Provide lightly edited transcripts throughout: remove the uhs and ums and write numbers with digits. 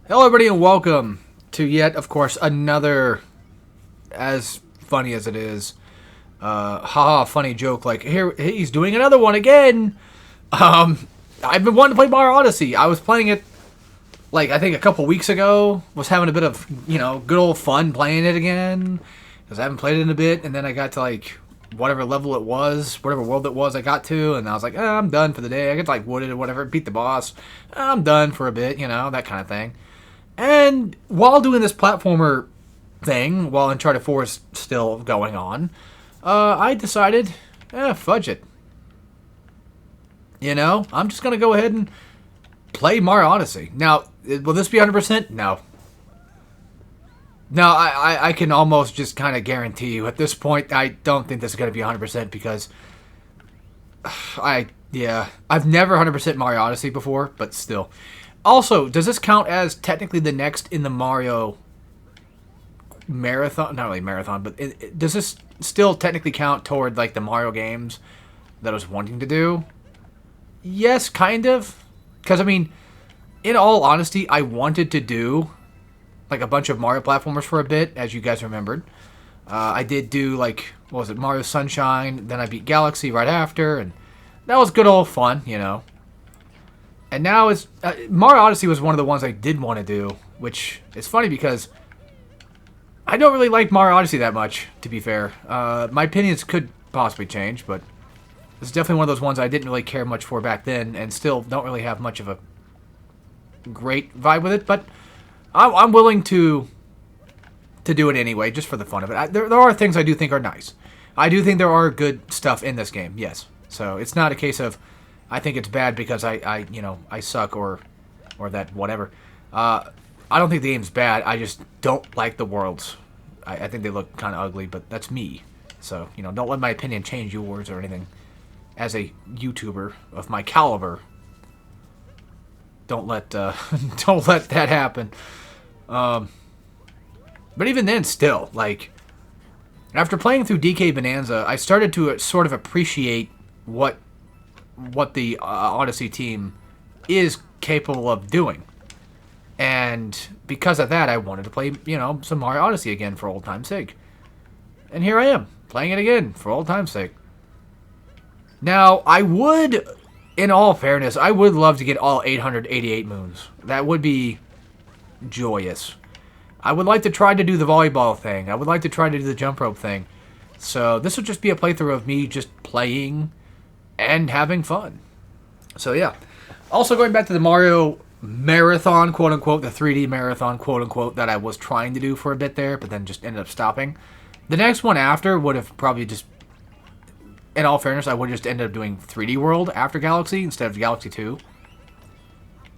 Hello, everybody, and welcome to yet, of course, another, as funny as it is, haha, funny joke. Like, here, he's doing another one again. I've been wanting to play Mario Odyssey. I was playing it, like, I think a couple weeks ago. Was having a bit of, good old fun playing it again. Because I haven't played it in a bit. And then I got to, like, whatever level it was, whatever world it was I got to. And I was like, I'm done for the day. I get, like, wooded or whatever, beat the boss. I'm done for a bit, that kind of thing. And while doing this platformer thing, while Uncharted 4 is still going on, I decided, fudge it. I'm just going to go ahead and play Mario Odyssey. Now, will this be 100%? No. No, I can almost just kind of guarantee you at this point, I don't think this is going to be 100% because I've never 100% Mario Odyssey before, but still. Also, does this count as technically the next in the Mario marathon? Not really marathon, but does this still technically count toward like the Mario games that I was wanting to do? Yes, kind of. Because, I mean, in all honesty, I wanted to do like a bunch of Mario platformers for a bit, as you guys remembered. I did do like, what was it, Mario Sunshine, then I beat Galaxy right after, and that was good old fun, And now it's Mario Odyssey was one of the ones I did want to do, which is funny because I don't really like Mario Odyssey that much, to be fair. My opinions could possibly change, but this is definitely one of those ones I didn't really care much for back then, and still don't really have much of a great vibe with it. But I'm willing to do it anyway, just for the fun of it. There are things I do think are nice. I do think there are good stuff in this game, yes. So it's not a case of I think it's bad because I suck or that whatever. I don't think the game's bad. I just don't like the worlds. I think they look kind of ugly, but that's me. So, don't let my opinion change yours or anything. As a YouTuber of my caliber, don't let don't let that happen. But even then, still, like, after playing through DK Bonanza, I started to sort of appreciate what the Odyssey team is capable of doing. And because of that, I wanted to play, some Mario Odyssey again for old time's sake. And here I am, playing it again for old time's sake. Now, I would, in all fairness, I would love to get all 888 moons. That would be joyous. I would like to try to do the volleyball thing. I would like to try to do the jump rope thing. So this would just be a playthrough of me just playing and having fun. So yeah. Also going back to the Mario marathon, quote unquote, the 3D marathon, quote unquote, that I was trying to do for a bit there, but then just ended up stopping. The next one after would have probably just, in all fairness, I would have just ended up doing 3D World after Galaxy instead of Galaxy 2.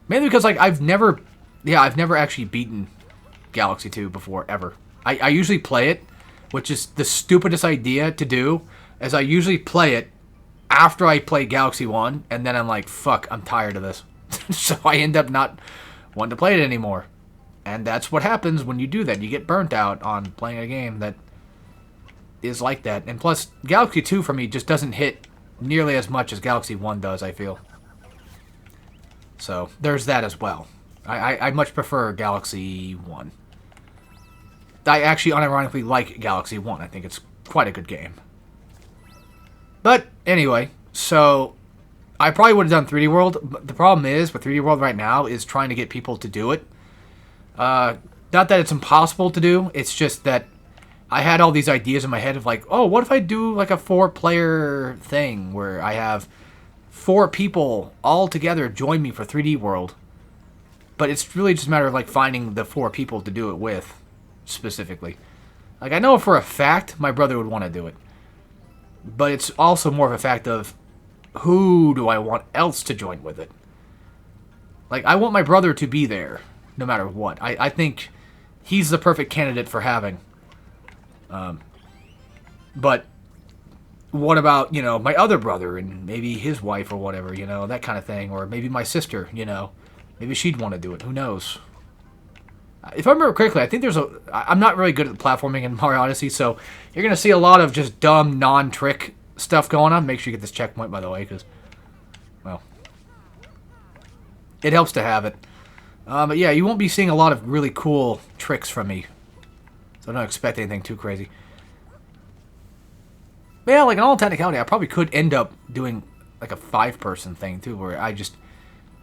Mainly because like I've never actually beaten Galaxy 2 before, ever. I usually play it, which is the stupidest idea to do, as I usually play it after I play Galaxy 1, and then I'm like, fuck, I'm tired of this. So I end up not wanting to play it anymore. And that's what happens when you do that. You get burnt out on playing a game that is like that. And plus, Galaxy 2 for me just doesn't hit nearly as much as Galaxy 1 does, I feel. So there's that as well. I much prefer Galaxy 1. I actually unironically like Galaxy 1. I think it's quite a good game. But anyway, so I probably would have done 3D World. But the problem is with 3D World right now is trying to get people to do it. Not that it's impossible to do. It's just that I had all these ideas in my head of like, oh, what if I do like a 4-player thing where I have 4 people all together join me for 3D World. But it's really just a matter of like finding the 4 people to do it with, specifically. Like I know for a fact my brother would want to do it. But it's also more of a fact of who do I want else to join with it. Like I want my brother to be there no matter what. I think he's the perfect candidate for having. But what about, my other brother and maybe his wife or whatever, that kind of thing. Or maybe my sister, Maybe she'd want to do it. Who knows? If I remember correctly, I think I'm not really good at platforming in Mario Odyssey, so you're going to see a lot of just dumb, non-trick stuff going on. Make sure you get this checkpoint, by the way, because, well, it helps to have it. But yeah, you won't be seeing a lot of really cool tricks from me. So don't expect anything too crazy. But yeah, like in all technicality, I probably could end up doing like a 5-person thing too, where I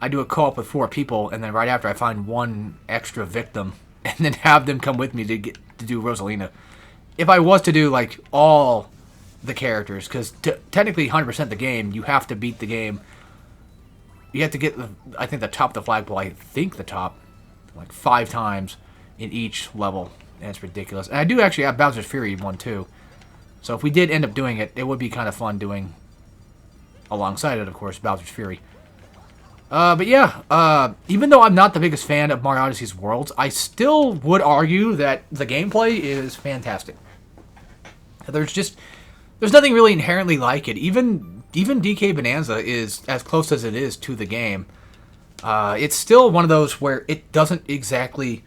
do a co-op with 4 people, and then right after I find one extra victim, and then have them come with me to do Rosalina. If I was to do like all the characters, because technically 100% the game, you have to beat the game. You have to get I think the top of the flagpole. I think the top like 5 times in each level, and it's ridiculous. And I do actually have Bowser's Fury 1 too. So if we did end up doing it, it would be kind of fun doing alongside it, of course, Bowser's Fury. But yeah, even though I'm not the biggest fan of Mario Odyssey's worlds, I still would argue that the gameplay is fantastic. There's nothing really inherently like it. Even DK Bonanza is as close as it is to the game. It's still one of those where it doesn't exactly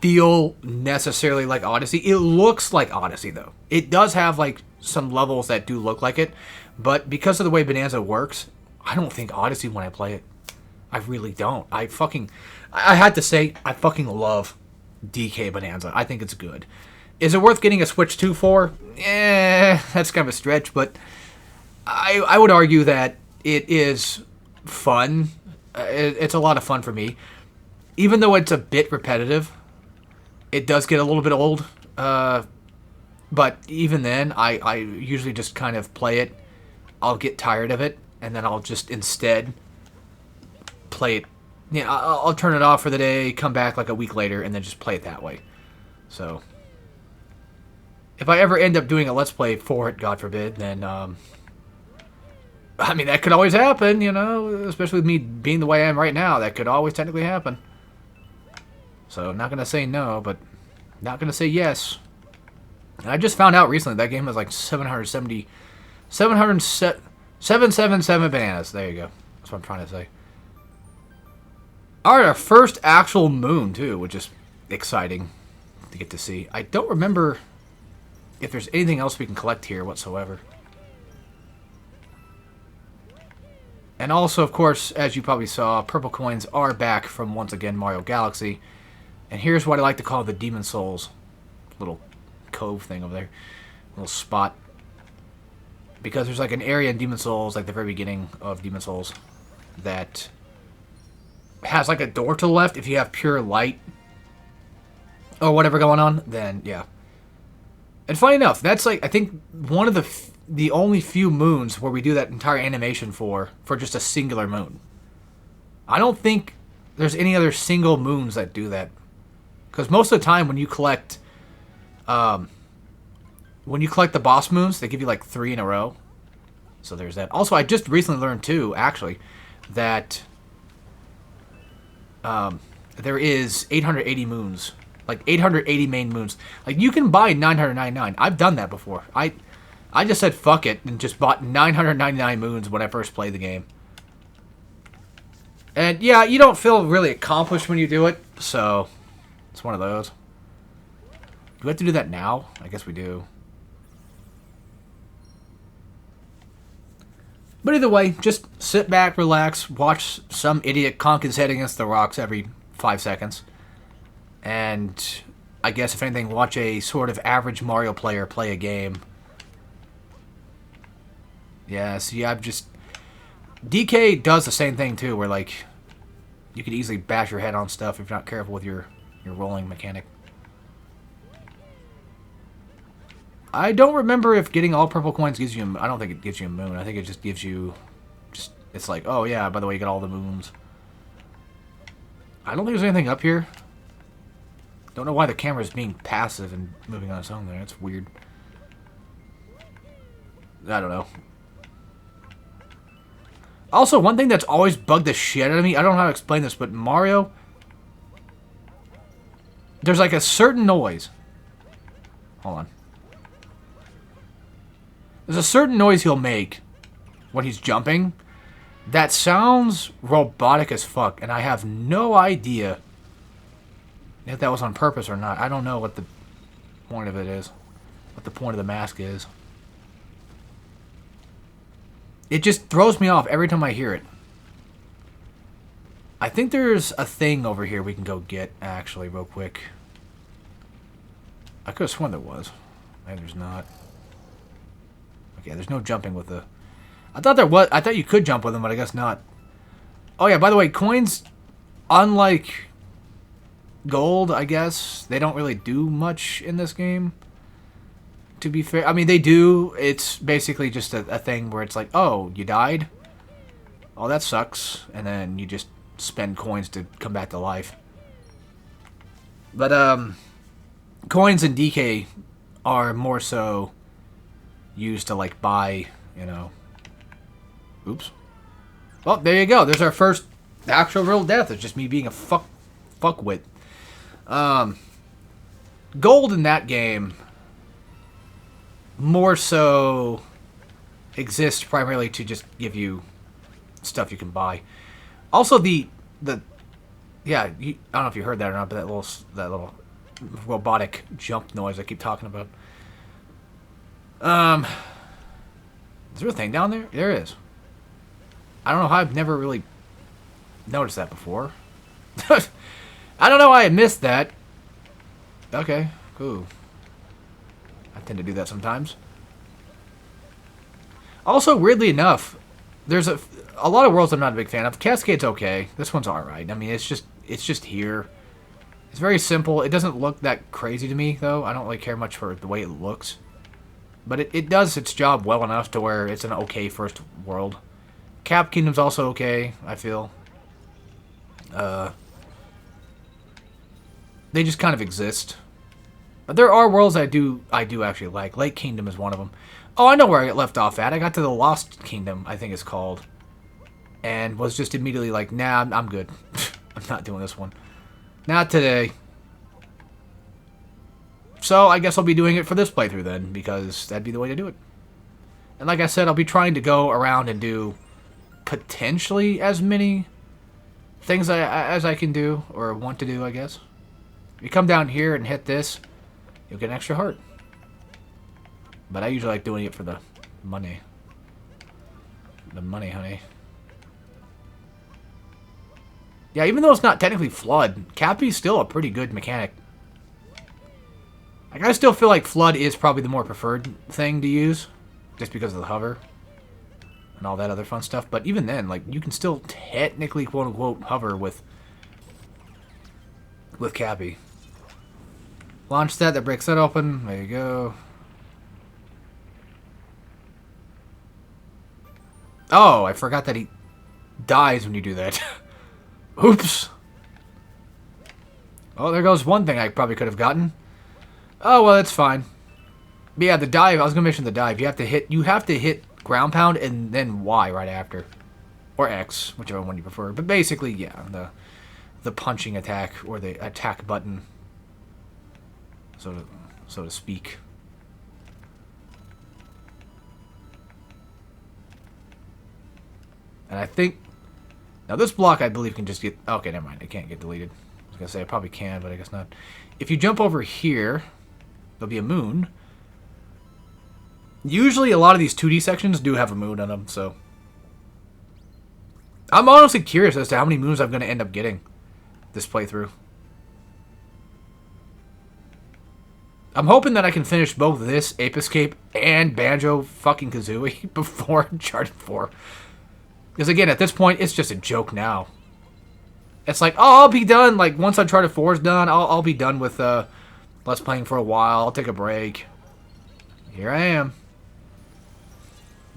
feel necessarily like Odyssey. It looks like Odyssey, though. It does have like some levels that do look like it, but because of the way Bonanza works, I don't think Odyssey when I play it. I really don't. I had to say, I fucking love DK Bonanza. I think it's good. Is it worth getting a Switch 2 for? That's kind of a stretch, but I would argue that it is fun. It's a lot of fun for me. Even though it's a bit repetitive, it does get a little bit old. But even then, I usually just kind of play it. I'll get tired of it, and then I'll just instead play it. Yeah, I'll turn it off for the day, come back like a week later, and then just play it that way. So, if I ever end up doing a Let's Play for it, God forbid, then, I mean, that could always happen, you know, especially with me being the way I am right now. That could always technically happen. So, I'm not going to say no, but not going to say yes. And I just found out recently that game has like 777 bananas. There you go. That's what I'm trying to say. Alright, our first actual moon, too, which is exciting to get to see. I don't remember if there's anything else we can collect here whatsoever. And also, of course, as you probably saw, purple coins are back from, once again, Mario Galaxy. And here's what I like to call the Demon Souls. Little cove thing over there. Little spot. Because there's like an area in Demon Souls, like the very beginning of Demon Souls, that has like a door to the left. If you have pure light or whatever going on, then yeah. And funny enough, that's like, I think one of the only few moons where we do that entire animation for just a singular moon. I don't think there's any other single moons that do that. Because most of the time when you collect the boss moons, they give you like 3 in a row. So there's that. Also, I just recently learned too, actually, that there is 880 moons. Like 880 main moons. Like you can buy 999. I've done that before. I just said fuck it and just bought 999 moons when I first played the game. And yeah, you don't feel really accomplished when you do it, so it's one of those. Do we have to do that now? I guess we do. But either way, just sit back, relax, watch some idiot conk his head against the rocks every 5 seconds. And I guess if anything, watch a sort of average Mario player play a game. Yeah, see, DK does the same thing too, where like you could easily bash your head on stuff if you're not careful with your rolling mechanic. I don't remember if getting all purple coins gives you I don't think it gives you a moon. I think it just gives you it's like, oh yeah, by the way, you got all the moons. I don't think there's anything up here. Don't know why the camera is being passive and moving on its own there. It's weird. I don't know. Also, one thing that's always bugged the shit out of me, I don't know how to explain this, but Mario, there's like a certain noise. Hold on. There's a certain noise he'll make when he's jumping that sounds robotic as fuck, and I have no idea if that was on purpose or not. I don't know what the point of it is, what the point of the mask is. It just throws me off every time I hear it. I think there's a thing over here we can go get, actually, real quick. I could have sworn there was. Maybe there's not. Okay, there's no jumping with the... I thought there was. I thought you could jump with them, but I guess not. Oh, yeah, by the way, coins, unlike gold, I guess, they don't really do much in this game. To be fair. I mean, they do. It's basically just a thing where it's like, oh, you died? Oh, that sucks. And then you just spend coins to come back to life. But, coins in DK are more so used to, like, buy, you know... Oops. Well, there you go. There's our first actual real death. It's just me being a fuckwit. Gold in that game more so exists primarily to just give you stuff you can buy. Also, yeah, I don't know if you heard that or not, but that little robotic jump noise I keep talking about. Is there a thing down there? There is. I don't know how I've never really noticed that before. I don't know why I missed that. Okay, cool. I tend to do that sometimes. Also, weirdly enough, there's a lot of worlds I'm not a big fan of. Cascade's okay. This one's alright. I mean, it's just here. It's very simple. It doesn't look that crazy to me, though. I don't really care much for the way it looks. But it does its job well enough to where it's an okay first world. Cap Kingdom's also okay, I feel. They just kind of exist. But there are worlds I do actually like. Lake Kingdom is one of them. Oh, I know where I got left off at. I got to the Lost Kingdom, I think it's called. And was just immediately like, nah, I'm good. I'm not doing this one. Not today. So I guess I'll be doing it for this playthrough then, because that'd be the way to do it. And like I said, I'll be trying to go around and do potentially as many things as I can do, or want to do, I guess. If you come down here and hit this, you'll get an extra heart. But I usually like doing it for the money. The money, honey. Yeah, even though it's not technically Flood, Cappy's still a pretty good mechanic. Like, I still feel like Flood is probably the more preferred thing to use, just because of the hover and all that other fun stuff. But even then, like, you can still technically, quote-unquote, hover with Cappy. Launch that breaks that open. There you go. Oh, I forgot that he dies when you do that. Oops. Oh, there goes one thing I probably could have gotten. Oh, well, that's fine. But yeah, the dive, I was going to mention the dive. You have to hit ground pound and then Y right after. Or X, whichever one you prefer. But basically, yeah, the punching attack or the attack button, so to speak. And I think now this block I believe can just get okay, never mind, it can't get deleted. I was gonna say I probably can, but I guess not. If you jump over here, there'll be a moon. Usually a lot of these 2D sections do have a moon on them, so I'm honestly curious as to how many moons I'm gonna end up getting this playthrough. I'm hoping that I can finish both this Ape Escape and Banjo fucking Kazooie before Uncharted 4. Because again, at this point, it's just a joke now. It's like, oh, I'll be done. Like, once Uncharted 4 is done, I'll be done with Let's Playing for a while. I'll take a break. Here I am.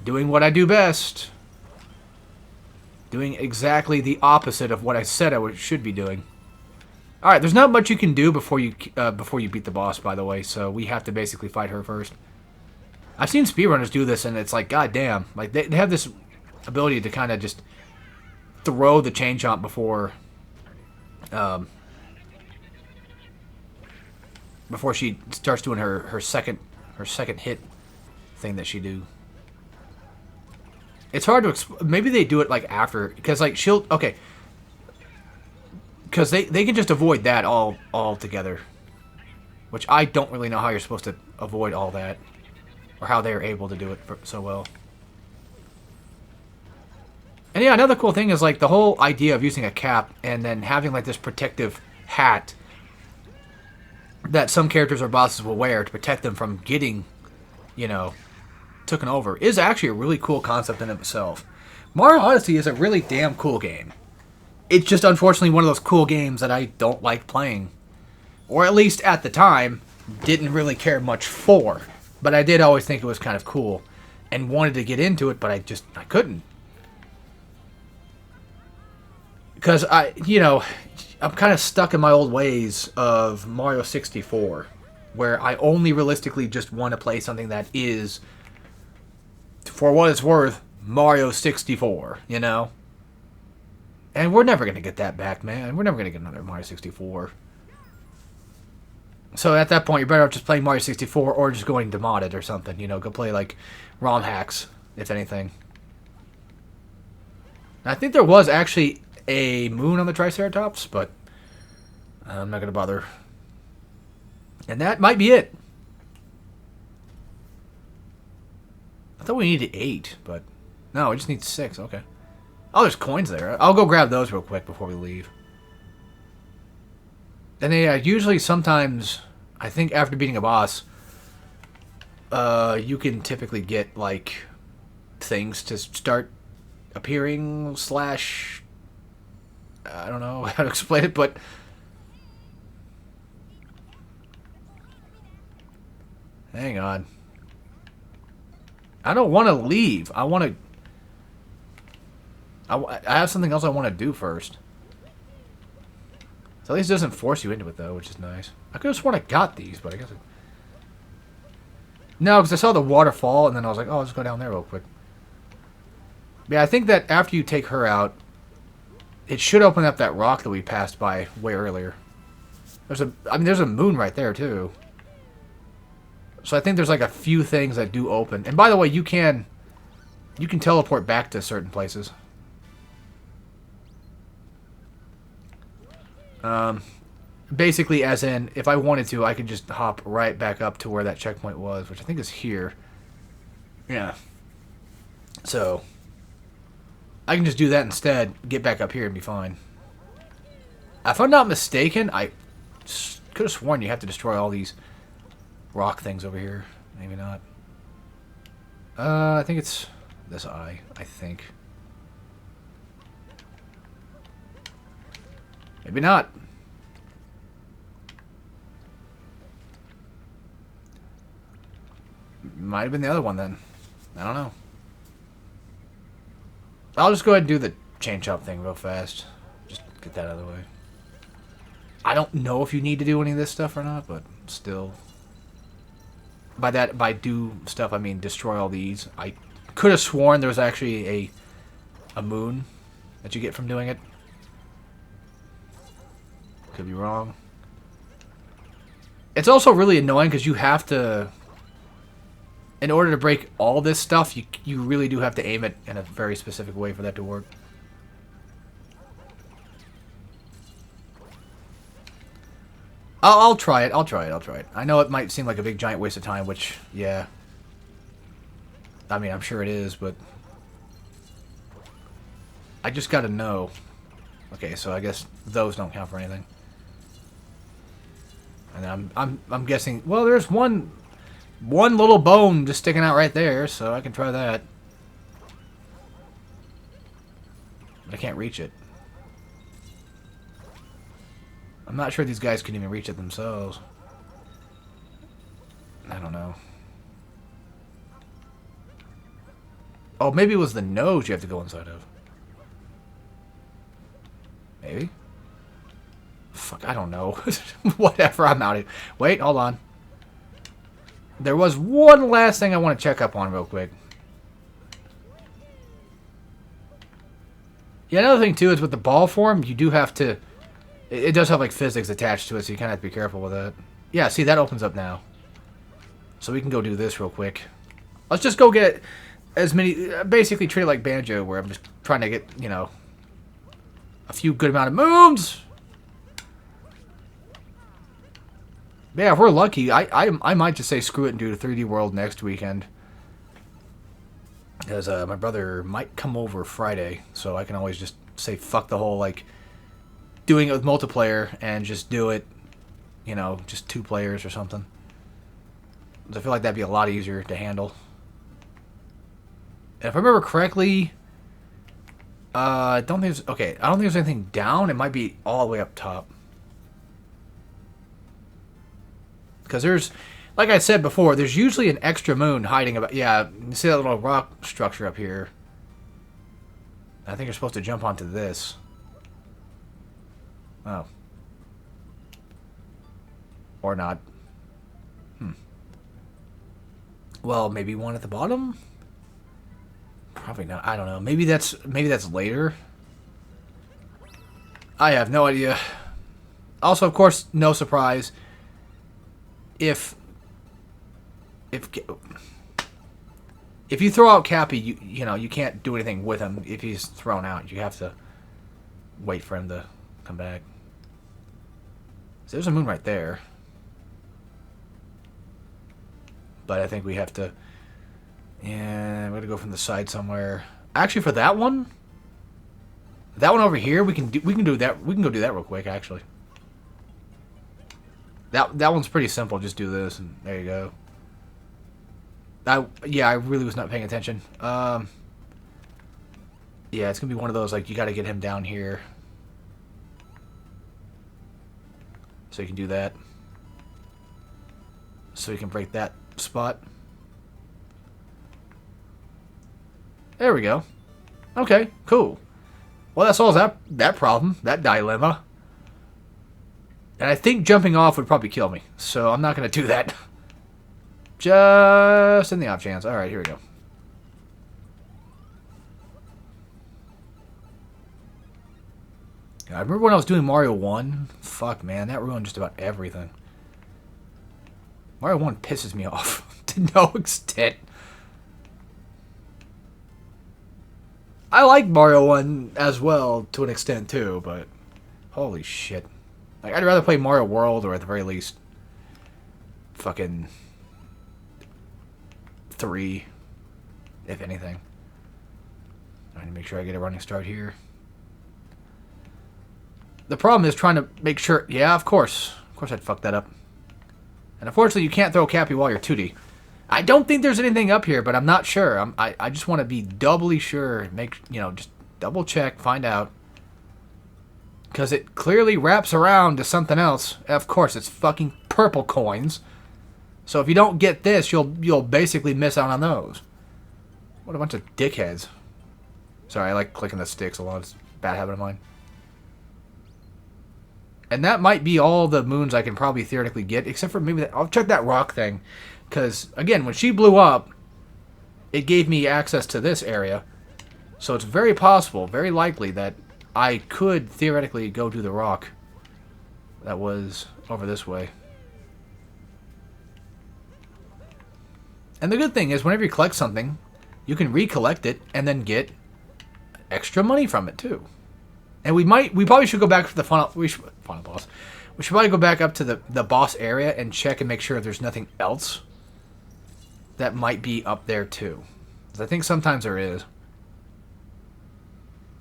Doing what I do best. Doing exactly the opposite of what I said I should be doing. Alright, there's not much you can do before you beat the boss, by the way, so we have to basically fight her first. I've seen speedrunners do this, and it's like, goddamn. Like, they have this ability to kind of just throw the chain chomp before she starts doing her second hit thing that she do. It's hard to maybe they do it like after, because like okay, because they can just avoid that all together, which I don't really know how you're supposed to avoid all that, or how they are able to do it so well. And yeah, another cool thing is like the whole idea of using a cap and then having like this protective hat that some characters or bosses will wear to protect them from getting, you know, taken over is actually a really cool concept in itself. Mario Odyssey is a really damn cool game. It's just unfortunately one of those cool games that I don't like playing. Or at least at the time, didn't really care much for. But I did always think it was kind of cool. And wanted to get into it, but I couldn't. Because I'm kind of stuck in my old ways of Mario 64. Where I only realistically just want to play something that is, for what it's worth, Mario 64, you know? And we're never going to get that back, man. We're never going to get another Mario 64. So at that point, you're better off just playing Mario 64 or just going to mod it or something. You know, go play, like, ROM hacks, if anything. And I think there was actually a moon on the Triceratops, but I'm not going to bother. And that might be it. I thought we needed 8, but no, we just need 6. Okay. Oh, there's coins there. I'll go grab those real quick before we leave. And they usually sometimes, I think after beating a boss, you can typically get, like, things to start appearing / I don't know how to explain it, but hang on. I don't want to leave. I want to... I have something else I want to do first. So at least it doesn't force you into it, though, which is nice. I could have sworn I got these, but I guess... No, because I saw the waterfall, and then I was like, oh, let's go down there real quick. Yeah, I think that after you take her out, it should open up that rock that we passed by way earlier. There's a moon right there, too. So I think there's, like, a few things that do open. And by the way, you can teleport back to certain places. Basically, as in, if I wanted to, I could just hop right back up to where that checkpoint was, which I think is here. Yeah. So, I can just do that instead, get back up here and be fine. If I'm not mistaken, I could have sworn you have to destroy all these rock things over here. Maybe not. I think it's this eye, I think. Maybe not. Might have been the other one then. I don't know. I'll just go ahead and do the chain chomp thing real fast. Just get that out of the way. I don't know if you need to do any of this stuff or not, but still. By do stuff, I mean destroy all these. I could have sworn there was actually a moon that you get from doing it. Could be wrong. It's also really annoying because you have to... In order to break all this stuff, you really do have to aim it in a very specific way for that to work. I'll try it. I'll try it. I know it might seem like a big giant waste of time, which, yeah. I mean, I'm sure it is, but... I just gotta know. Okay, so I guess those don't count for anything. And I'm guessing... Well, there's one little bone just sticking out right there, so I can try that. But I can't reach it. I'm not sure these guys can even reach it themselves. I don't know. Oh, maybe it was the nose you have to go inside of. Maybe? Fuck, I don't know. Whatever, I'm out of here. Wait, hold on. There was one last thing I want to check up on real quick. Yeah, another thing, too, is with the ball form, you do have to... It does have, like, physics attached to it, so you kind of have to be careful with that. Yeah, see, that opens up now. So we can go do this real quick. Let's just go get as many... Basically treat it like Banjo, where I'm just trying to get, you know... a few good amount of moons! Yeah, if we're lucky, I might just say screw it and do the 3D World next weekend. Because my brother might come over Friday, so I can always just say fuck the whole, like, doing it with multiplayer and just do it, you know, just 2 players or something. I feel like that'd be a lot easier to handle. If I remember correctly, I don't think there's... Okay, I don't think there's anything down. It might be all the way up top. Because there's... Like I said before, there's usually an extra moon hiding about... Yeah, you see that little rock structure up here? I think you're supposed to jump onto this. Oh. Or not. Well, maybe one at the bottom? Probably not. I don't know. Maybe that's later. I have no idea. Also, of course, no surprise. If you throw out Cappy, you know you can't do anything with him if he's thrown out. You have to wait for him to come back. So there's a moon right there. But I think we have to... Yeah, I'm gonna go from the side somewhere. Actually, for that one over here, we can do that. We can go do that real quick. Actually, that one's pretty simple. Just do this, and there you go. Yeah, I really was not paying attention. Yeah, it's gonna be one of those like you got to get him down here, so you can do that. So you can break that spot. There we go. Okay, cool. Well, that solves that problem, that dilemma. And I think jumping off would probably kill me, so I'm not going to do that. Just in the off chance. Alright, here we go. I remember when I was doing Mario 1. Fuck, man, that ruined just about everything. Mario 1 pisses me off to no extent. I like Mario 1 as well, to an extent, too, but... Holy shit. Like, I'd rather play Mario World, or at the very least... Fucking... 3, if anything. I need to make sure I get a running start here. The problem is trying to make sure... Yeah, of course. Of course I'd fuck that up. And unfortunately, you can't throw Cappy while you're 2D. I don't think there's anything up here, but I'm not sure. I just want to be doubly sure. Just double check, find out. Because it clearly wraps around to something else. Of course, it's fucking purple coins. So if you don't get this, you'll basically miss out on those. What a bunch of dickheads. Sorry, I like clicking the sticks a lot. It's a bad habit of mine. And that might be all the moons I can probably theoretically get, except for maybe that. I'll check that rock thing. Because, again, when she blew up, it gave me access to this area. So it's very possible, very likely, that I could theoretically go to the rock that was over this way. And the good thing is, whenever you collect something, you can recollect it and then get extra money from it, too. And we probably should go back to the final boss. We should probably go back up to the boss area and check and make sure there's nothing else that might be up there too. 'Cause I think sometimes there is.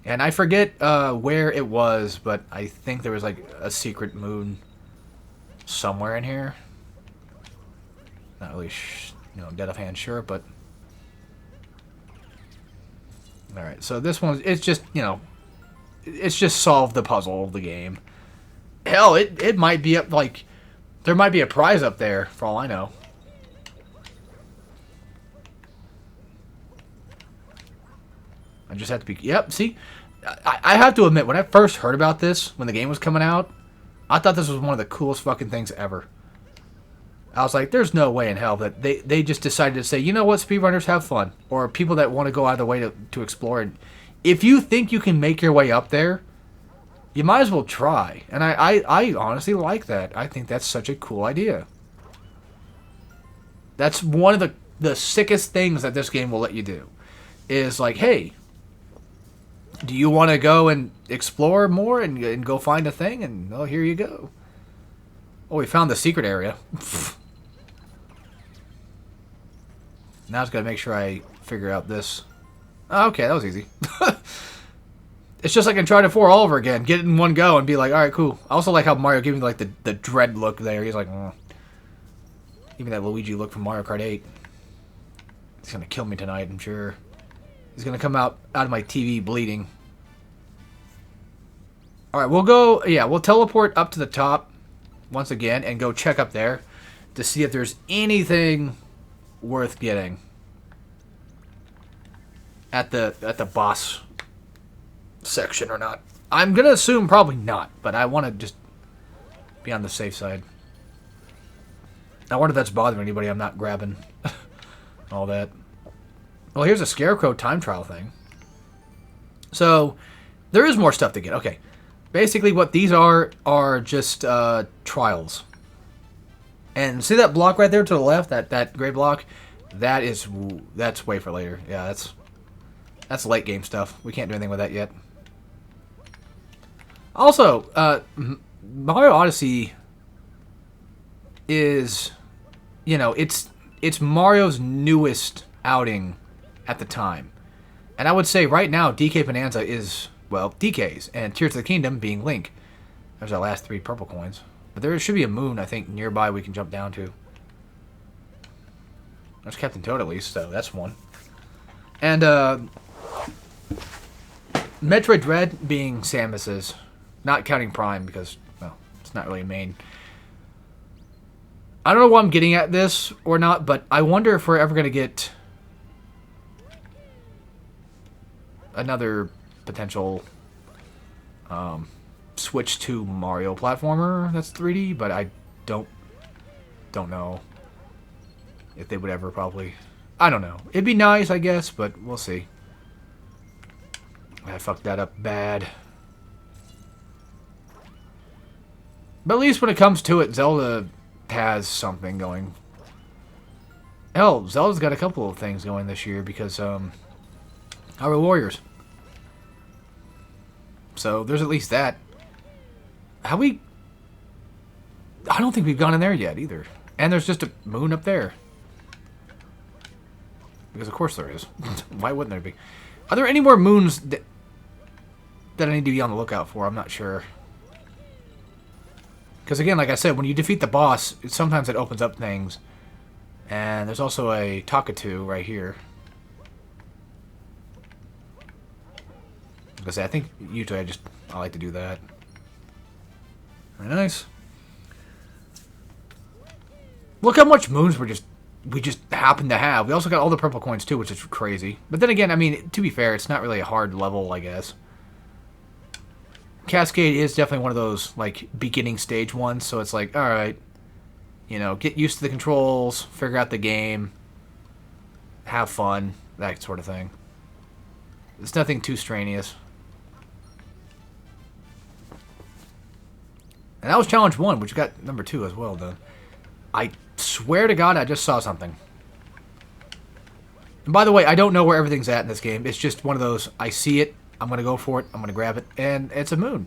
And I forget where it was, but I think there was like a secret moon somewhere in here. Not really, dead offhand sure, but... Alright, so this one, it's just, it's just solve the puzzle of the game. Hell, it might be up, like, there might be a prize up there, for all I know. I just have to be... Yep, see? I have to admit, when I first heard about this, when the game was coming out, I thought this was one of the coolest fucking things ever. I was like, there's no way in hell that they just decided to say, you know what, speedrunners, have fun. Or people that want to go out of their way to explore. And if you think you can make your way up there, you might as well try. And I honestly like that. I think that's such a cool idea. That's one of the sickest things that this game will let you do. Is like, hey, do you want to go and explore more and go find a thing? And, oh, here you go. Oh, we found the secret area. Now I just got to make sure I figure out this Oh, okay, that was easy. It's just like Uncharted 4 all over again. Get it in one go and be like, alright, cool. I also like how Mario gave me like the dread look there. He's like, give me that Luigi look from Mario Kart 8. He's gonna kill me tonight, I'm sure. He's gonna come out of my TV bleeding. Alright, we'll go, yeah, we'll teleport up to the top once again and go check up there to see if there's anything worth getting at the boss section or not. I'm gonna assume probably not, but I want to just be on the safe side. I wonder if that's bothering anybody. I'm not grabbing all that. Well, here's a Scarecrow time trial thing. So there is more stuff to get. Okay, basically what these are just trials. And see that block right there to the left, that gray block? That's way for later. Yeah, that's late game stuff. We can't do anything with that yet. Also, Mario Odyssey is, you know, it's Mario's newest outing at the time. And I would say right now, DK Bonanza is, well, DK's, and Tears of the Kingdom being Link. There's our last 3 purple coins. But there should be a moon, I think, nearby we can jump down to. There's Captain Toad at least, so that's one. And, Metroid Dread being Samus's. Not counting Prime, because, well, it's not really a main. I don't know why I'm getting at this or not, but I wonder if we're ever going to get another potential Switch to Mario platformer that's 3D, but I don't know if they would ever probably. I don't know. It'd be nice, I guess, but we'll see. I fucked that up bad. But at least when it comes to it, Zelda has something going. Hell, Zelda's got a couple of things going this year because, Hyrule Warriors. So, there's at least that. I don't think we've gone in there yet, either. And there's just a moon up there. Because of course there is. Why wouldn't there be? Are there any more moons that I need to be on the lookout for? I'm not sure. Because again, like I said, when you defeat the boss, sometimes it opens up things. And there's also a Takatu right here. Because I think usually I like to do that. Very nice. Look how much moons we just happen to have. We also got all the purple coins too, which is crazy. But then again, I mean, to be fair, it's not really a hard level, I guess. Cascade is definitely one of those, like, beginning stage ones, so it's like, alright, you know, get used to the controls, figure out the game, have fun, that sort of thing. It's nothing too strenuous. And that was challenge 1, which got number 2 as well, though. I swear to God, I just saw something. And by the way, I don't know where everything's at in this game. It's just one of those, I see it, I'm going to go for it, I'm going to grab it, and it's a moon.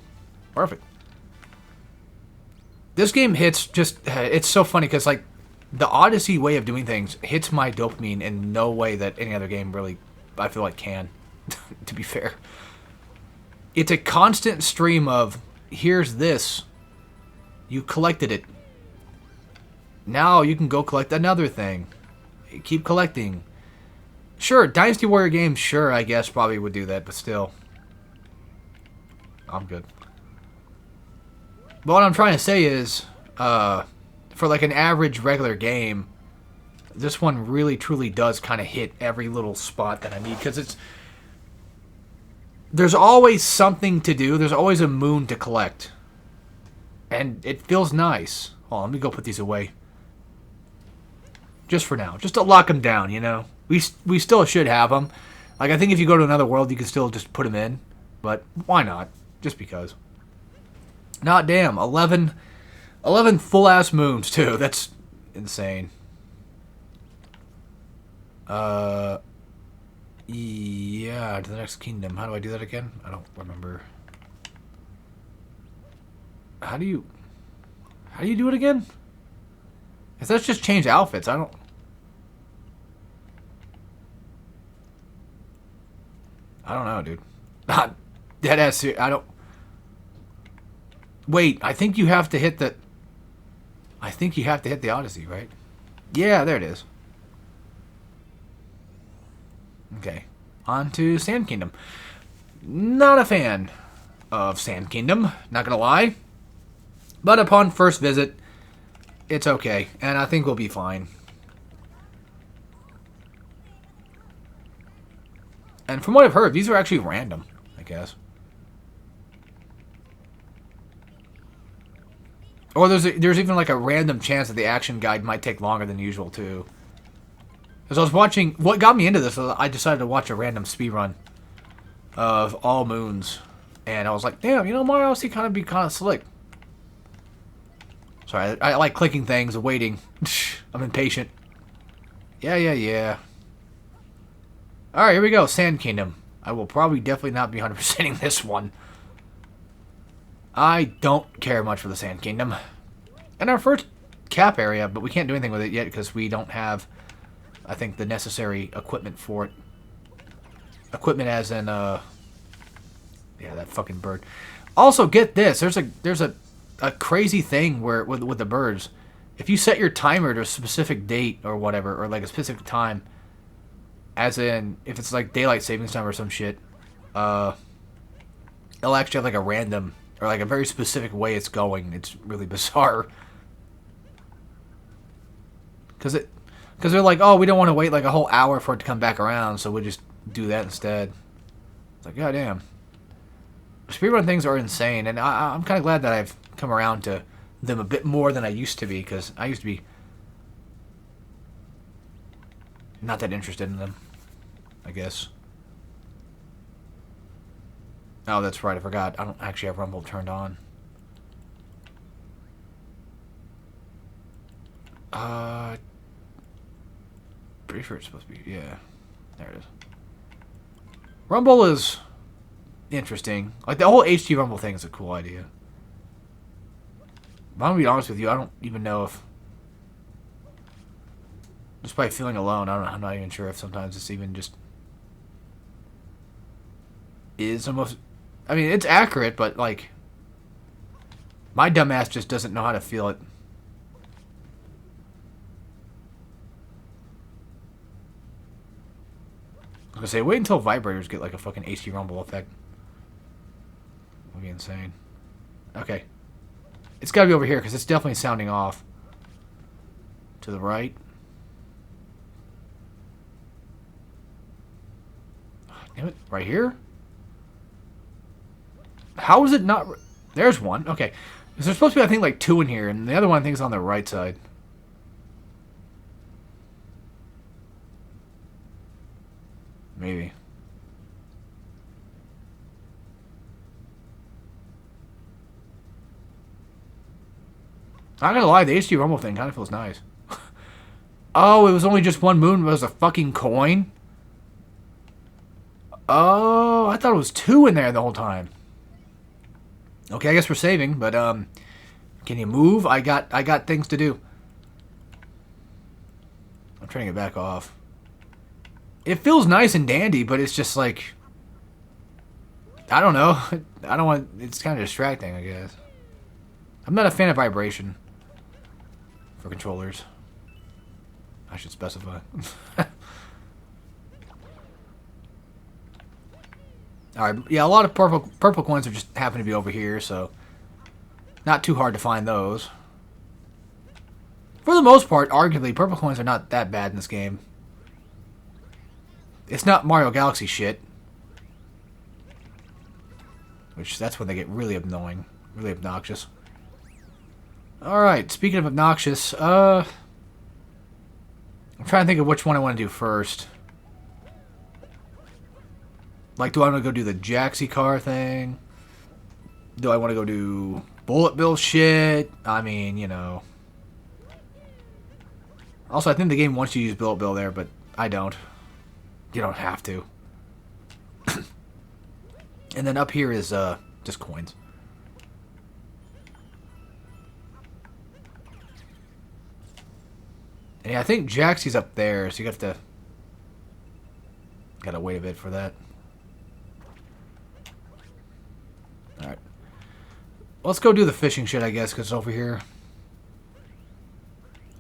Perfect. This game hits just, it's so funny because, like, the Odyssey way of doing things hits my dopamine in no way that any other game really, I feel like, can, to be fair. It's a constant stream of, here's this, you collected it. Now you can go collect another thing. Keep collecting. Sure, Dynasty Warrior games, sure, I guess, probably would do that, but still. I'm good. But what I'm trying to say is, for like an average regular game, this one really truly does kind of hit every little spot that I need, because there's always something to do, there's always a moon to collect. And it feels nice. Oh, let me go put these away. Just for now. Just to lock them down, you know? We still should have them. Like, I think if you go to another world, you can still just put them in. But why not? Just because. Not damn. 11 full-ass moons, too. That's insane. Yeah, to the next kingdom. How do I do that again? I don't remember. How do you do it again? If that's just change outfits, I don't... I don't know, dude. Not dead ass. I don't. Wait, I think you have to hit the. I think you have to hit the Odyssey, right? Yeah, there it is. Okay, on to Sand Kingdom. Not a fan of Sand Kingdom, not gonna lie. But upon first visit, it's okay, and I think we'll be fine. And from what I've heard, these are actually random, I guess. Or there's even like a random chance that the action guide might take longer than usual too. Because I was watching, what got me into this was I decided to watch a random speedrun of All Moons, and I was like, damn, you know, Mario Odyssey kind of slick. Sorry, I like clicking things and waiting. I'm impatient. Yeah. Alright, here we go. Sand Kingdom. I will probably definitely not be 100%ing this one. I don't care much for the Sand Kingdom. And our first cap area, but we can't do anything with it yet because we don't have, I think, the necessary equipment for it. Equipment as in, yeah, that fucking bird. Also, get this. There's a crazy thing where with the birds. If you set your timer to a specific date or whatever, or like a specific time, as in, if it's like daylight savings time or some shit, it'll actually have like a random, or like a very specific way it's going. It's really bizarre. Because they're like, oh, we don't want to wait like a whole hour for it to come back around, so we'll just do that instead. It's like, goddamn. Speedrun things are insane, and I'm kind of glad that I've come around to them a bit more than I used to be, because I used to be not that interested in them, I guess. Oh, that's right, I forgot. I don't actually have Rumble turned on. Pretty sure it's supposed to be, yeah. There it is. Rumble is interesting. Like, the whole HD Rumble thing is a cool idea. But I'm gonna be honest with you, I don't even know if... Just by feeling alone, I'm not even sure if sometimes it's even just... is almost... I mean, it's accurate, but, like... my dumbass just doesn't know how to feel it. I was gonna say, wait until vibrators get, like, a fucking HD Rumble effect. That'd be insane. Okay. It's gotta be over here, because it's definitely sounding off. To the right. Damn it. Right here? How is it not... There's one. Okay. Because there's supposed to be, I think, like 2 in here, and the other one I think is on the right side. Maybe. Not gonna lie, the HD Rumble thing kind of feels nice. Oh, it was only just one moon, but it was a fucking coin? Oh, I thought it was 2 in there the whole time. Okay, I guess we're saving, but, can you move? I got things to do. I'm trying to get back off. It feels nice and dandy, but it's just like... I don't know. I don't want... It's kind of distracting, I guess. I'm not a fan of vibration. For controllers. I should specify. Alright, yeah, a lot of purple coins are just happen to be over here, so... not too hard to find those. For the most part, arguably, purple coins are not that bad in this game. It's not Mario Galaxy shit. Which, that's when they get really annoying. Really obnoxious. Alright, speaking of obnoxious, I'm trying to think of which one I want to do first. Like, do I want to go do the Jaxi car thing? Do I want to go do bullet bill shit? I mean, you know. Also, I think the game wants you to use bullet bill there, but I don't. You don't have to. And then up here is just coins. And yeah, I think Jaxi's up there, so you have to... gotta wait a bit for that. Let's go do the fishing shit, I guess, because it's over here.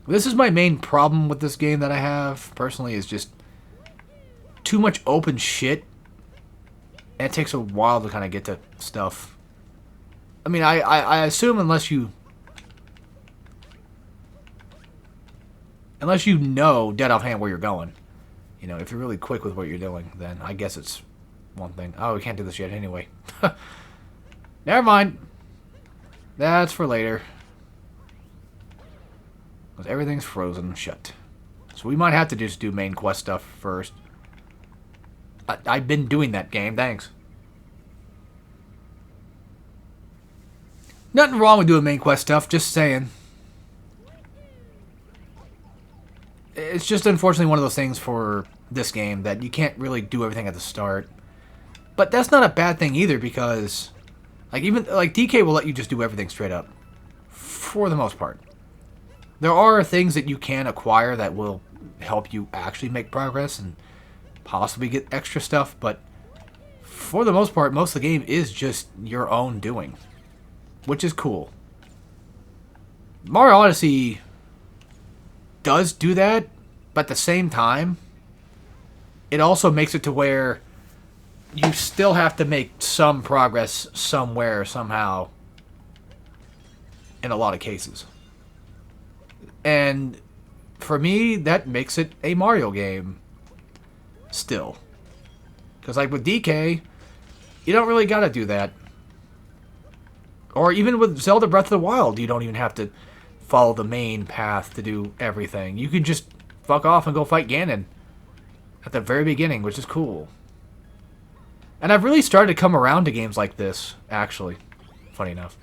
This is my main problem with this game that I have, personally, is just too much open shit. And it takes a while to kind of get to stuff. I mean, I assume unless you know dead offhand where you're going. You know, if you're really quick with what you're doing, then I guess it's one thing. Oh, we can't do this yet anyway. Never mind. That's for later. Because everything's frozen shut. So we might have to just do main quest stuff first. I've been doing that game, thanks. Nothing wrong with doing main quest stuff, just saying. It's just unfortunately one of those things for this game that you can't really do everything at the start. But that's not a bad thing either, because even DK will let you just do everything straight up. For the most part. There are things that you can acquire that will help you actually make progress and possibly get extra stuff, but for the most part, most of the game is just your own doing, which is cool. Mario Odyssey does do that, but at the same time, it also makes it to where you still have to make some progress somewhere, somehow, in a lot of cases. And for me, that makes it a Mario game. Still. Because like with DK, you don't really gotta do that. Or even with Zelda Breath of the Wild, you don't even have to follow the main path to do everything. You can just fuck off and go fight Ganon at the very beginning, which is cool. And I've really started to come around to games like this, actually. Funny enough.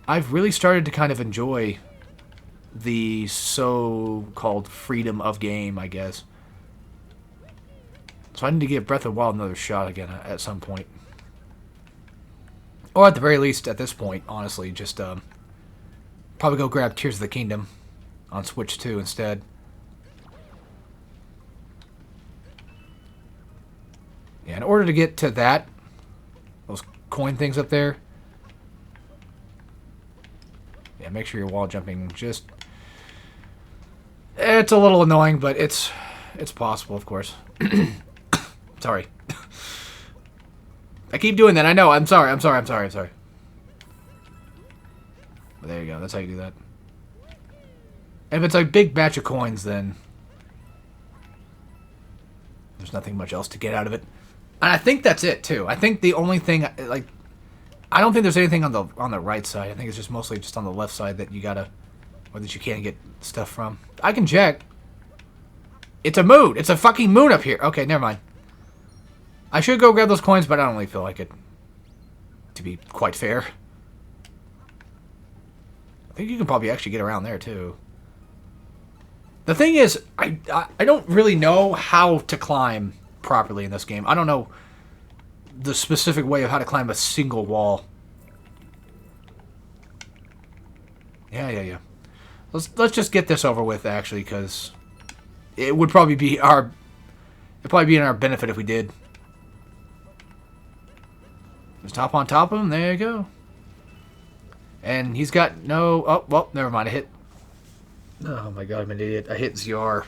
I've really started to kind of enjoy the so-called freedom of game, I guess. So I need to give Breath of the Wild another shot again at some point. Or at the very least, at this point, honestly, just probably go grab Tears of the Kingdom on Switch 2 instead. Yeah, in order to get to that, those coin things up there, yeah, make sure you're wall jumping just... It's a little annoying, but it's possible, of course. Sorry. I keep doing that, I know, I'm sorry. But there you go, that's how you do that. And if it's a big batch of coins, then there's nothing much else to get out of it. And I think that's it, too. I think the only thing, like, I don't think there's anything on the right side. I think it's just mostly just on the left side that you gotta, or that you can't get stuff from. I can check. It's a moon. It's a fucking moon up here. Okay, never mind. I should go grab those coins, but I don't really feel like it, to be quite fair. I think you can probably actually get around there, too. The thing is, I don't really know how to climb properly in this game. I don't know the specific way of how to climb a single wall. Yeah. Let's just get this over with, actually, because it would probably be in our benefit if we did. Just hop on top of him. There you go. And he's got no... Oh, well, never mind. I hit... Oh, my God, I'm an idiot. I hit Zyar.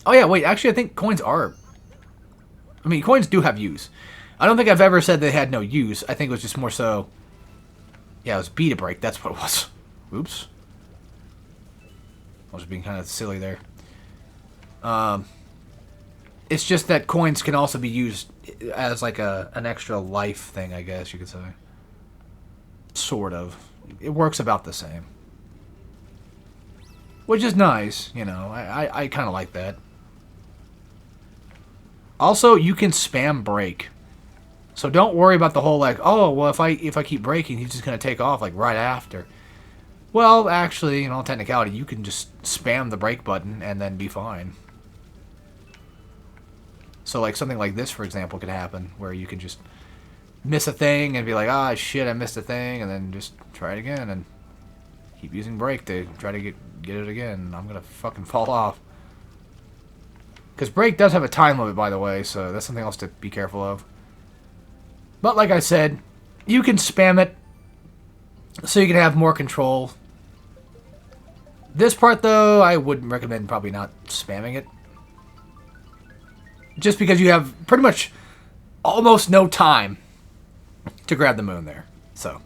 Oh, yeah, wait. Actually, I think coins are... I mean, coins do have use. I don't think I've ever said they had no use. I think it was just more so... Yeah, it was B to break. That's what it was. Oops. I was being kind of silly there. It's just that coins can also be used as like an extra life thing, I guess you could say. Sort of. It works about the same. Which is nice, you know. I kind of like that. Also, you can spam break. So don't worry about the whole like, oh, well, if I keep breaking, he's just going to take off like right after. Well, actually, in all technicality, you can just spam the break button and then be fine. So like something like this, for example, could happen where you can just miss a thing and be like, ah, shit, I missed a thing, and then just try it again and keep using break to try to get it again. I'm going to fucking fall off. Because break does have a time limit, by the way, so that's something else to be careful of. But like I said, you can spam it so you can have more control. This part, though, I would recommend probably not spamming it. Just because you have pretty much almost no time to grab the moon there. So.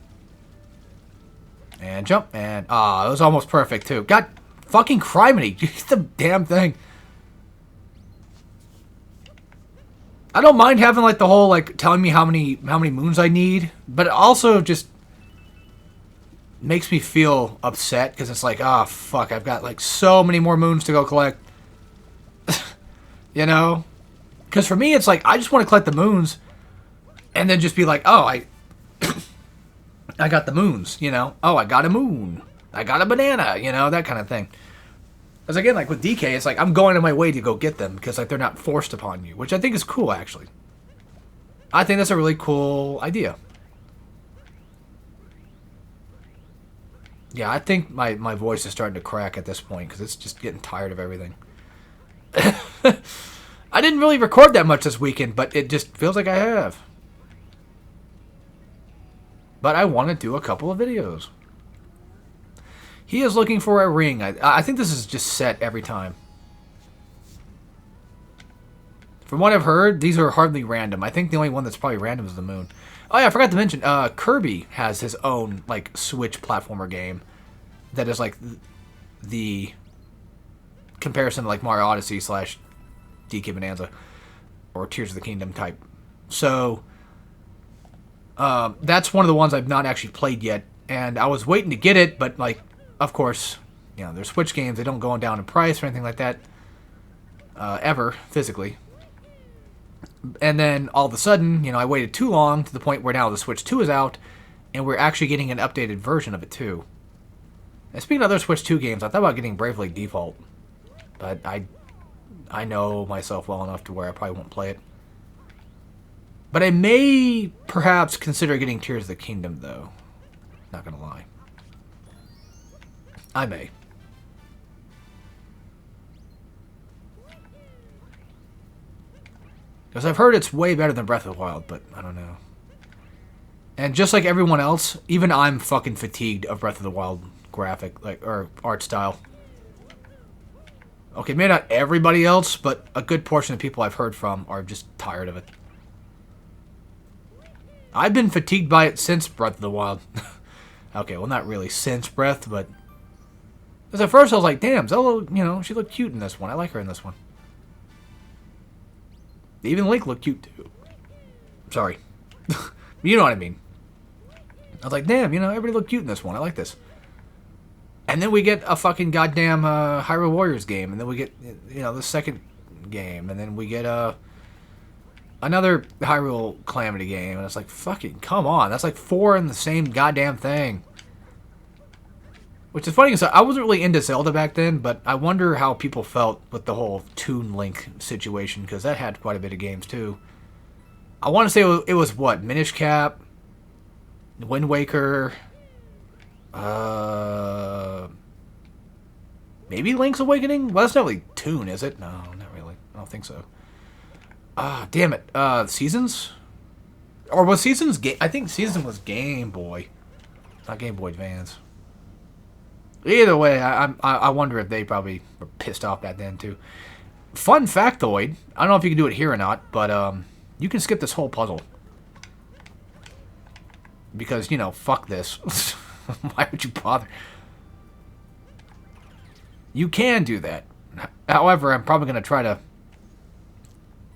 And jump. And, that was almost perfect, too. God fucking criminy. The damn thing. I don't mind having, like, the whole, like, telling me how many moons I need. But it also just makes me feel upset. Because it's like, oh, fuck. I've got, like, so many more moons to go collect. You know? Because for me, it's like, I just want to collect the moons. And then just be like, oh, I got the moons, you know? Oh, I got a moon. I got a banana, you know? That kind of thing. Because again, like with DK, it's like I'm going on my way to go get them because like they're not forced upon you, which I think is cool, actually. I think that's a really cool idea. Yeah, I think my voice is starting to crack at this point because it's just getting tired of everything. I didn't really record that much this weekend, but it just feels like I have. But I want to do a couple of videos. He is looking for a ring. I think this is just set every time. From what I've heard, these are hardly random. I think the only one that's probably random is the moon. Oh yeah, I forgot to mention, Kirby has his own, like, Switch platformer game that is, like, the comparison to, like, Mario Odyssey / DK Bonanza or Tears of the Kingdom type. So, that's one of the ones I've not actually played yet, and I was waiting to get it, but, like, of course, you know, they're Switch games. They don't go down in price or anything like that, ever, physically. And then, all of a sudden, you know, I waited too long to the point where now the Switch 2 is out, and we're actually getting an updated version of it, too. And speaking of other Switch 2 games, I thought about getting Bravely Default, but I know myself well enough to where I probably won't play it. But I may perhaps consider getting Tears of the Kingdom, though. Not gonna lie. I may. Because I've heard it's way better than Breath of the Wild, but I don't know. And just like everyone else, even I'm fucking fatigued of Breath of the Wild graphic, like, or art style. Okay, maybe not everybody else, but a good portion of people I've heard from are just tired of it. I've been fatigued by it since Breath of the Wild. Okay, well, not really since Breath, but... Because at first I was like, damn, Zelda, you know, she looked cute in this one. I like her in this one. Even Link looked cute, too. Sorry. You know what I mean. I was like, damn, you know, everybody looked cute in this one. I like this. And then we get a fucking goddamn Hyrule Warriors game. And then we get, you know, the second game. And then we get another Hyrule Calamity game. And it's like, fucking, come on. That's like 4 in the same goddamn thing. Which is funny, because I wasn't really into Zelda back then, but I wonder how people felt with the whole Toon Link situation, because that had quite a bit of games, too. I want to say it was, what, Minish Cap, Wind Waker, maybe Link's Awakening? Well, that's not really Toon, is it? No, not really. I don't think so. Damn it. Seasons? Or was Seasons... I think Season was Game Boy. Not Game Boy Advance. Either way, I wonder if they probably were pissed off back then, too. Fun factoid. I don't know if you can do it here or not, but you can skip this whole puzzle. Because, you know, fuck this. Why would you bother? You can do that. However, I'm probably going to try to...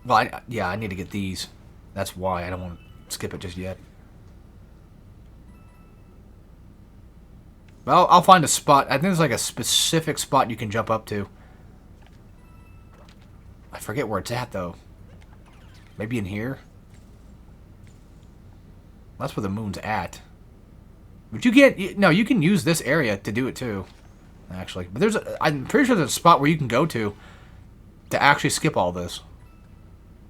Well, I need to get these. That's why I don't want to skip it just yet. Well, I'll find a spot. I think there's like a specific spot you can jump up to. I forget where it's at, though. Maybe in here? That's where the moon's at. But you can't... No, you can use this area to do it, too. Actually. But I'm pretty sure there's a spot where you can go to actually skip all this.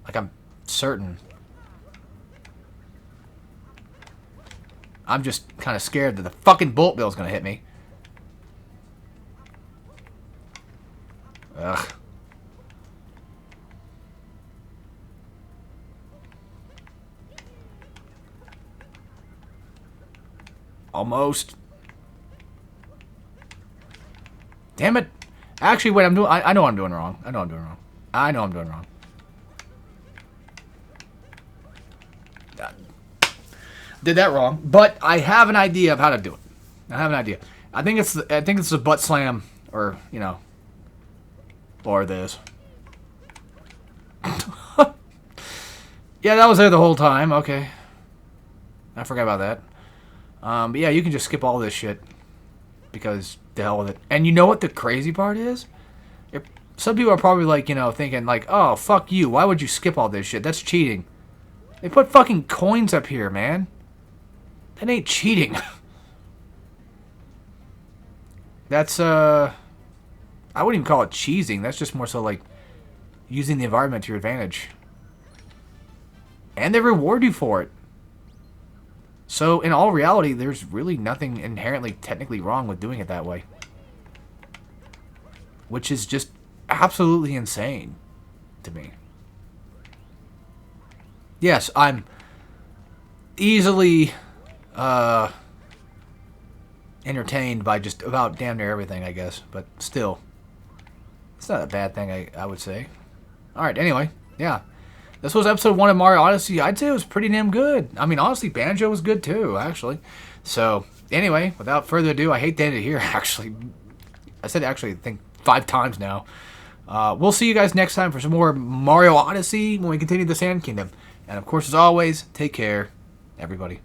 Like, I'm certain. I'm just kind of scared that the fucking bullet bill's gonna hit me. Ugh. Almost. Damn it. Actually, wait, I know I'm doing wrong. I know I'm doing wrong. Did that wrong, but I have an idea of how to do it. I think it's a butt slam, or or this. Yeah, that was there the whole time. Okay, I forgot about that. But yeah, you can just skip all this shit because the hell with it. And you know what the crazy part is? Some people are probably like, thinking like, oh, fuck you. Why would you skip all this shit? That's cheating. They put fucking coins up here, man. That ain't cheating. That's, I wouldn't even call it cheesing. That's just more so like using the environment to your advantage. And they reward you for it. So, in all reality, there's really nothing inherently technically wrong with doing it that way. Which is just absolutely insane to me. Yes, I'm easily entertained by just about damn near everything, I guess. But still, it's not a bad thing, I would say. Alright, anyway, yeah. This was episode 1 of Mario Odyssey. I'd say it was pretty damn good. I mean, honestly, Banjo was good too, actually. So, anyway, without further ado, I hate to end it here, actually. I said actually, I think 5 times now. We'll see you guys next time for some more Mario Odyssey when we continue the Sand Kingdom. And of course, as always, take care, everybody.